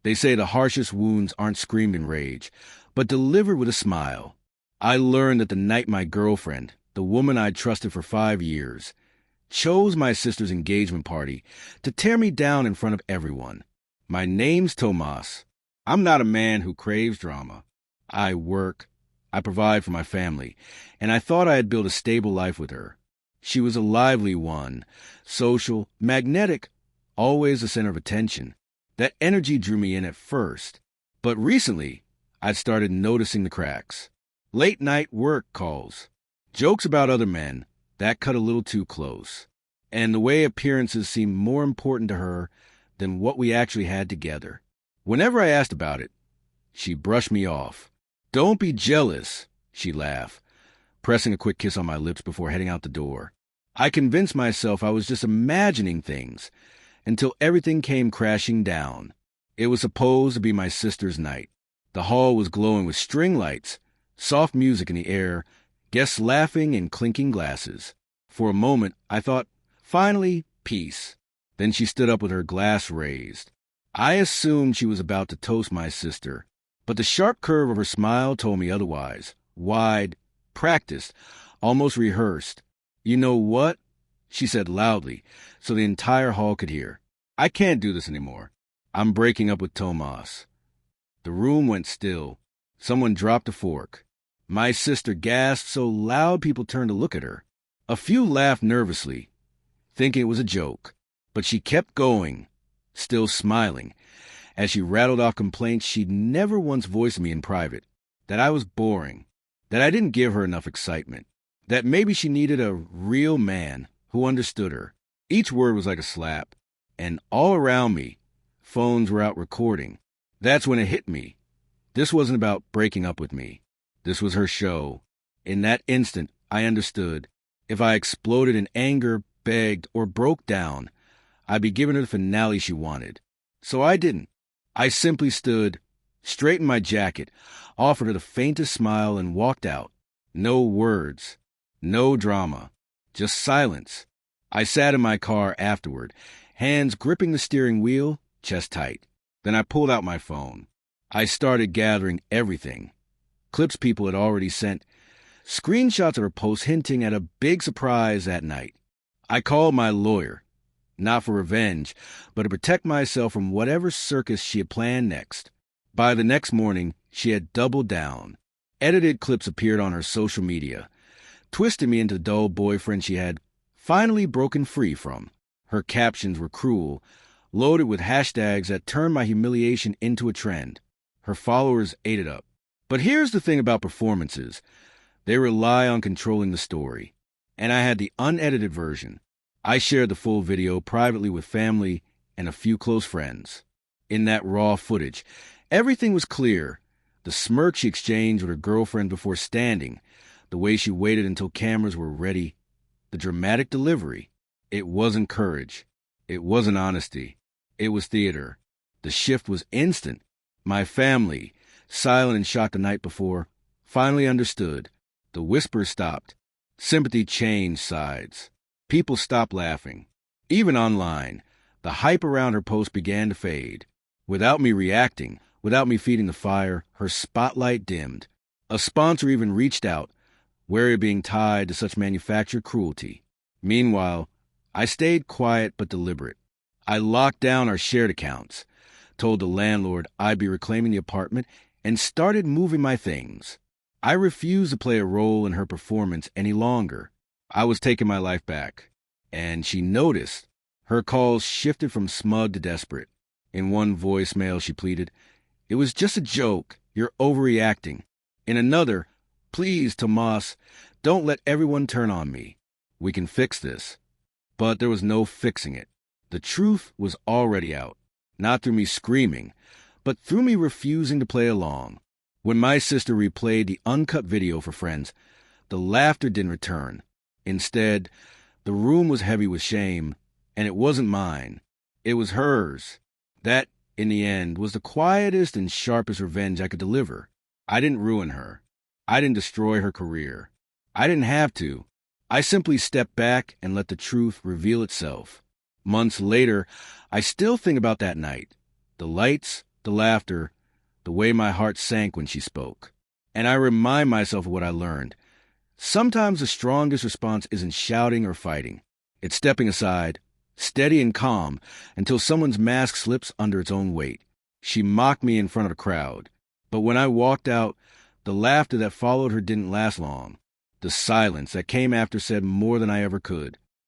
They say the harshest wounds aren't screamed in rage, but delivered with a smile. I learned that the night my girlfriend, the woman I'd trusted for 5 years, chose my sister's engagement party to tear me down in front of everyone. My name's Tomas. I'm not a man who craves drama. I work, I provide for my family, and I thought I had built a stable life with her. She was a lively one, social, magnetic, always the center of attention. That energy drew me in at first, but recently I'd started noticing the cracks. Late-night work calls, jokes about other men, that cut a little too close, and the way appearances seemed more important to her than what we actually had together. Whenever I asked about it, she brushed me off. "Don't be jealous," she'd laugh, pressing a quick kiss on my lips before heading out the door. I convinced myself I was just imagining things until everything came crashing down. It was supposed to be my sister's night. The hall was glowing with string lights, soft music in the air, guests laughing and clinking glasses. For a moment, I thought, finally, peace. Then she stood up with her glass raised. I assumed she was about to toast my sister, but the sharp curve of her smile told me otherwise. Wide, practiced, almost rehearsed. "You know what?" she said loudly, so the entire hall could hear. "I can't do this anymore. I'm breaking up with Tomas." The room went still. Someone dropped a fork. My sister gasped so loud people turned to look at her. A few laughed nervously, thinking it was a joke, but she kept going, still smiling, as she rattled off complaints she'd never once voiced to me in private, that I was boring, that I didn't give her enough excitement, that maybe she needed a real man who understood her. Each word was like a slap, and all around me, phones were out recording. That's when it hit me. This wasn't about breaking up with me. This was her show. In that instant, I understood. If I exploded in anger, begged, or broke down, I'd be giving her the finale she wanted. So I didn't. I simply stood, straightened my jacket, offered her the faintest smile, and walked out. No words. No drama. Just silence. I sat in my car afterward, hands gripping the steering wheel, chest tight. Then I pulled out my phone. I started gathering everything. Clips people had already sent, screenshots of her posts hinting at a big surprise that night. I called my lawyer, not for revenge, but to protect myself from whatever circus she had planned next. By the next morning, she had doubled down. Edited clips appeared on her social media, twisted me into the dull boyfriend she had finally broken free from. Her captions were cruel, loaded with hashtags that turned my humiliation into a trend. Her followers ate it up. But here's the thing about performances. They rely on controlling the story. And I had the unedited version. I shared the full video privately with family and a few close friends. In that raw footage, everything was clear. The smirk she exchanged with her girlfriend before standing, the way she waited until cameras were ready, the dramatic delivery. It wasn't courage. It wasn't honesty. It was theater. The shift was instant. My family, silent and shocked the night before, finally understood. The whispers stopped. Sympathy changed sides. People stopped laughing. Even online, the hype around her post began to fade. Without me reacting, without me feeding the fire, her spotlight dimmed. A sponsor even reached out, wary of being tied to such manufactured cruelty. Meanwhile, I stayed quiet but deliberate. I locked down our shared accounts, told the landlord I'd be reclaiming the apartment, and started moving my things. I refused to play a role in her performance any longer. I was taking my life back. And she noticed. Her calls shifted from smug to desperate. In one voicemail, she pleaded, "It was just a joke. You're overreacting." In another, "Please, Tomas, don't let everyone turn on me. We can fix this." But there was no fixing it. The truth was already out. Not through me screaming, but through me refusing to play along. When my sister replayed the uncut video for friends, the laughter didn't return. Instead, the room was heavy with shame, and it wasn't mine. It was hers. That, in the end, was the quietest and sharpest revenge I could deliver. I didn't ruin her. I didn't destroy her career. I didn't have to. I simply stepped back and let the truth reveal itself. Months later, I still think about that night. The lights, the laughter, the way my heart sank when she spoke. And I remind myself of what I learned. Sometimes the strongest response isn't shouting or fighting. It's stepping aside, steady and calm, until someone's mask slips under its own weight. She mocked me in front of the crowd. But when I walked out, the laughter that followed her didn't last long. The silence that came after said more than I ever could.